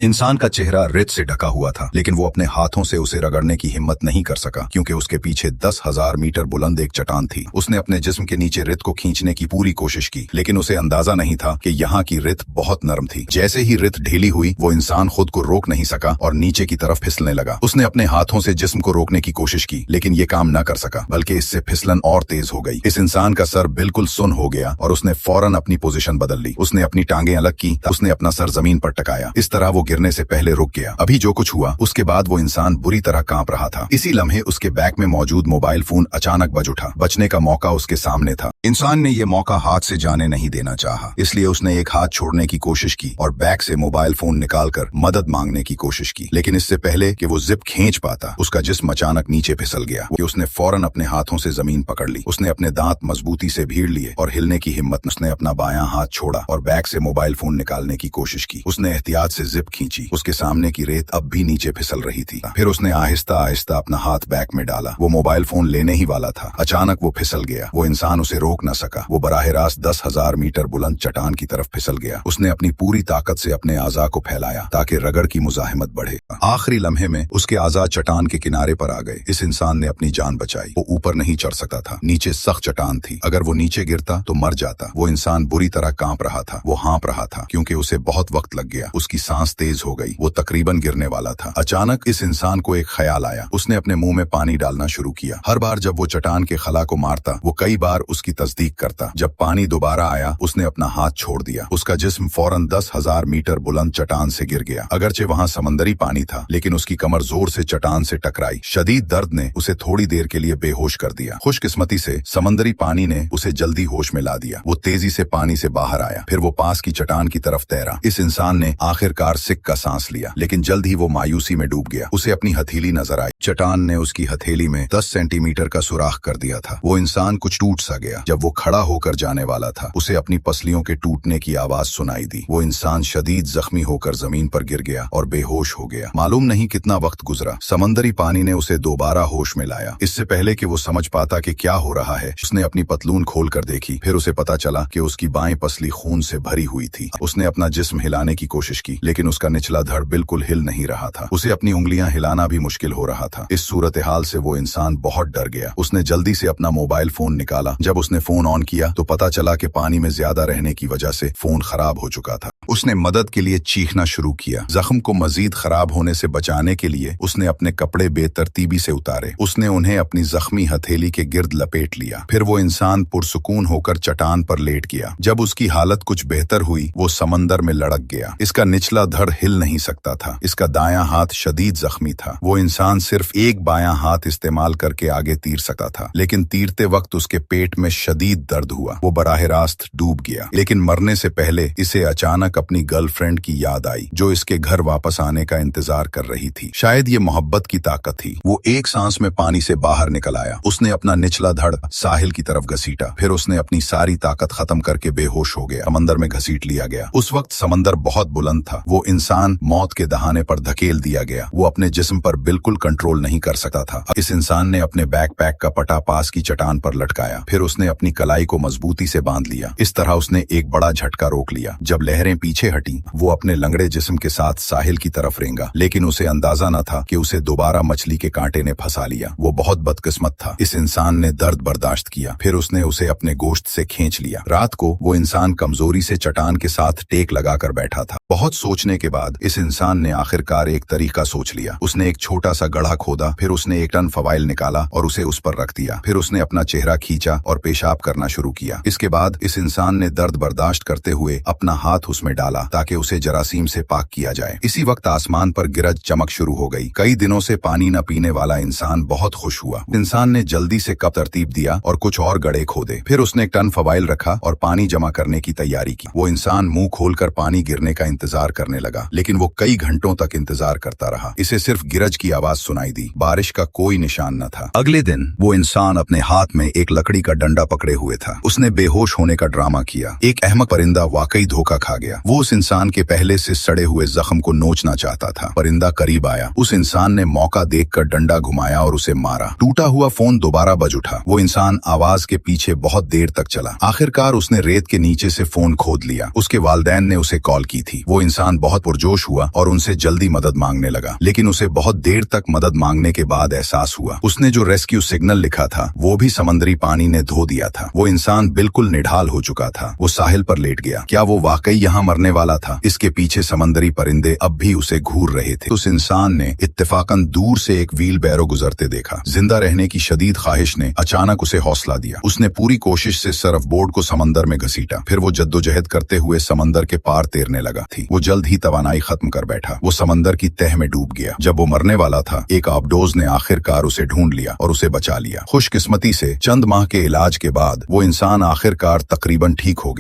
इंसान का चेहरा रेत से ढका हुआ था, लेकिन वो अपने हाथों से उसे रगड़ने की हिम्मत नहीं कर सका क्योंकि उसके पीछे 10,000 मीटर बुलंद एक चट्टान थी। उसने अपने जिस्म के नीचे रेत को खींचने की पूरी कोशिश की, लेकिन उसे अंदाजा नहीं था कि यहाँ की रेत बहुत नरम थी। जैसे ही रेत ढीली हुई, वो इंसान खुद को रोक नहीं सका और नीचे की तरफ फिसलने लगा। उसने अपने हाथों से जिस्म को रोकने की कोशिश की, लेकिन ये काम न कर सका, बल्कि इससे फिसलन और तेज हो गई। इस इंसान का सर बिल्कुल सुन्न हो गया और उसने फौरन अपनी पोजीशन बदल ली। उसने अपनी टांगें अलग की, उसने अपना सर जमीन पर टकाया। इस तरह वो गिरने से पहले रुक गया। अभी जो कुछ हुआ उसके बाद वो इंसान बुरी तरह कांप रहा था। इसी लम्हे उसके बैग में मौजूद मोबाइल फोन अचानक बज उठा। बचने का मौका उसके सामने था। इंसान ने यह मौका हाथ से जाने नहीं देना चाहा, इसलिए उसने एक हाथ छोड़ने की कोशिश की और बैग से मोबाइल फोन निकालकर मदद मांगने की कोशिश की। लेकिन इससे पहले कि वो जिप खींच पाता, उसका जिस्म अचानक नीचे फिसल गया। उसने फौरन अपने हाथों से जमीन पकड़ ली। उसने अपने दांत मजबूती से भीड़ लिए और हिलने की हिम्मत। उसने अपना बायां हाथ छोड़ा और बैग से मोबाइल फोन निकालने की कोशिश की। उसने एहतियात से जिप खींची। उसके सामने की रेत अब भी नीचे फिसल रही थी। फिर उसने आहिस्ता आहिस्ता अपना हाथ बैग में डाला। वो मोबाइल फोन लेने ही वाला था, अचानक वो फिसल गया। वो इंसान उसे रोक न सका। वो बराह रास्त 10,000 मीटर बुलंद चट्टान की तरफ फिसल गया। उसने अपनी पूरी ताकत से अपने आज़ा को फैलाया ताकि रगड़ की मुजाहिमत बढ़े। आखिरी लम्हे में उसके आज़ा चट्टान के किनारे पर आ गए। इस इंसान ने अपनी जान बचाई। वो ऊपर नहीं चढ़ सकता था, नीचे सख्त चट्टान थी। अगर वो नीचे गिरता तो मर जाता। वो इंसान बुरी तरह कांप रहा था। वो हाँप रहा था क्योंकि उसे बहुत वक्त लग गया। उसकी सांस तेज हो गई। वो तकरीबन गिरने वाला था। अचानक इस इंसान को एक ख्याल आया। उसने अपने मुंह में पानी डालना शुरू किया। हर बार जब वो चट्टान के खला को मारता, वो कई बार उसकी तस्दीक करता। जब पानी दोबारा आया, उसने अपना हाथ छोड़ दिया। उसका जिस्म फौरन 10,000 मीटर बुलंद चट्टान से गिर गया। अगरचे वहां समंदरी पानी था, लेकिन उसकी कमर जोर से चट्टान से टकराई। शदीद दर्द ने उसे थोड़ी देर के लिए बेहोश कर दिया। खुशकिस्मती से समंदरी पानी ने उसे जल्दी होश में ला दिया। वो तेजी से पानी से बाहर आया। फिर वो पास की चट्टान की तरफ तैरा। इस इंसान ने आखिरकार सिक का सांस लिया, लेकिन जल्द ही वो मायूसी में डूब गया। उसे अपनी हथेली नजर आई। चट्टान ने उसकी हथेली में 10 सेंटीमीटर का सुराख कर दिया था। वो इंसान कुछ टूट सा गया। जब वो खड़ा होकर जाने वाला था, उसे अपनी पसलियों के टूटने की आवाज सुनाई दी। वो इंसान शदीद जख्मी होकर जमीन पर गिर गया और बेहोश हो गया। मालूम नहीं कितना वक्त गुजरा, समंदरी पानी ने उसे दोबारा होश में लाया। इससे पहले कि वो समझ पाता कि क्या हो रहा है, उसने अपनी पतलून खोल कर देखी। फिर उसे पता चला कि उसकी बाएं पसली खून से भरी हुई थी। उसने अपना जिस्म हिलाने की कोशिश की, लेकिन उसका निचला धड़ बिल्कुल हिल नहीं रहा था। उसे अपनी उंगलियां हिलाना भी मुश्किल हो रहा था। इस सूरत हाल से वो इंसान बहुत डर गया। उसने जल्दी से अपना मोबाइल फोन निकाला। जब उसने फोन ऑन किया तो पता चला कि पानी में ज्यादा रहने की वजह से फोन खराब हो चुका था। उसने मदद के लिए चीखना शुरू किया। जख्म को मजीद खराब होने से बचाने के लिए उसने अपने कपड़े बेतरतीबी से उतारे। उसने उन्हें अपनी जख्मी हथेली के गिर्द लपेट लिया। फिर वो इंसान पुरसुकून होकर चट्टान पर लेट गया। जब उसकी हालत कुछ बेहतर हुई, वो समंदर में लड़क गया। इसका निचला धड़ हिल नहीं सकता था। इसका दायां हाथ शदीद जख्मी था। वो इंसान सिर्फ एक बायां हाथ इस्तेमाल करके आगे तीर सकता था, लेकिन तीरते वक्त उसके पेट में शदीद दर्द हुआ। वो बराह रास्त डूब गया। लेकिन मरने से पहले इसे अचानक अपनी गर्लफ्रेंड की याद आई, जो इसके घर वापस आने का इंतजार कर रही थी। शायद ये मोहब्बत की ताकत थी। वो एक सांस में पानी से बाहर निकल आया। उसने अपना निचला धड़ साहिल की तरफ घसीटा। फिर उसने अपनी सारी ताकत खत्म करके बेहोश हो गया। समंदर में घसीट लिया गया। उस वक्त समंदर बहुत बुलंद था। वो इंसान मौत के दहाने पर धकेल दिया गया। वो अपने जिस्म पर बिल्कुल कंट्रोल नहीं कर सकता था। इस इंसान ने अपने बैकपैक का पटा पास की चट्टान पर लटकाया। फिर उसने अपनी कलाई को मजबूती से बांध लिया। इस तरह उसने एक बड़ा झटका रोक लिया। जब लहरें पीछे हटी, वो अपने लंगड़े जिस्म के साथ साहिल की तरफ रेंगा, लेकिन उसे अंदाजा न था कि उसे दोबारा मछली के कांटे ने फंसा लिया। वो बहुत बदकिस्मत था। इस इंसान ने दर्द बर्दाश्त किया। फिर उसने उसे अपने गोश्त से खींच लिया। रात को वो इंसान कमजोरी से चट्टान के साथ टेक लगाकर बैठा था। बहुत सोचने के बाद इस इंसान ने आखिरकार एक तरीका सोच लिया। उसने एक छोटा सा गड्ढा खोदा। फिर उसने एक टन फवाइल निकाला और उसे उस पर रख दिया। फिर उसने अपना चेहरा खींचा और पेशाब करना शुरू किया। इसके बाद इस इंसान ने दर्द बर्दाश्त करते हुए अपना हाथ उसमें डाला ताकि उसे जरासीम से पाक किया जाए। इसी वक्त आसमान पर गिरज चमक शुरू हो गई। कई दिनों से पानी न पीने वाला इंसान बहुत खुश हुआ। इंसान ने जल्दी से कप तरतीब दिया और कुछ और गड्ढे खोदे। फिर उसने एक टन फवाइल रखा और पानी जमा करने की तैयारी की। वो इंसान मुंह खोलकर पानी गिरने का इंतजार करने लगा, लेकिन वो कई घंटों तक इंतजार करता रहा। इसे सिर्फ गिरज की आवाज सुनाई दी। बारिश का कोई निशान न था। अगले दिन वो इंसान अपने हाथ में एक लकड़ी का डंडा पकड़े हुए था। उसने बेहोश होने का ड्रामा किया। एक अहमक परिंदा वाकई धोखा खा गया। वो उस इंसान के पहले से सड़े हुए जख्म को नोचना चाहता था। परिंदा करीब आया। उस इंसान ने मौका देखकर डंडा घुमाया और उसे मारा। टूटा हुआ फोन दोबारा बज उठा। वो इंसान आवाज के पीछे बहुत देर तक चला। आखिरकार उसने रेत के नीचे से फोन खोद लिया। उसके वालिदैन ने उसे कॉल की थी। वो इंसान बहुत पुरजोश हुआ और उनसे जल्दी मदद मांगने लगा, लेकिन उसे बहुत देर तक मदद मांगने के बाद एहसास हुआ उसने जो रेस्क्यू सिग्नल लिखा था वो भी समंदरी पानी ने धो दिया था। वो इंसान बिल्कुल निढाल हो चुका था। वो साहिल पर लेट गया। क्या वो वाकई यहाँ मरने वाला था? इसके पीछे समंदरी परिंदे अब भी उसे घूर रहे थे। उस इंसान ने इत्तेफाकन दूर से एक व्हील बैरो गुजरते देखा। जिंदा रहने की शदीद ख्वाहिश ने अचानक उसे हौसला दिया। उसने पूरी कोशिश से सर्फ बोर्ड को समंदर में घसीटा। फिर वो जद्दोजहद करते हुए समंदर के पार तैरने लगा थी। वो जल्द ही तवानाई खत्म कर बैठा। वो समंदर की तह में डूब गया। जब वो मरने वाला था, एक आबडोज ने आखिरकार उसे ढूंढ लिया और उसे बचा लिया। खुशकिस्मती से चंद माह के इलाज के बाद वो इंसान आखिरकार तकरीबन ठीक हो गया।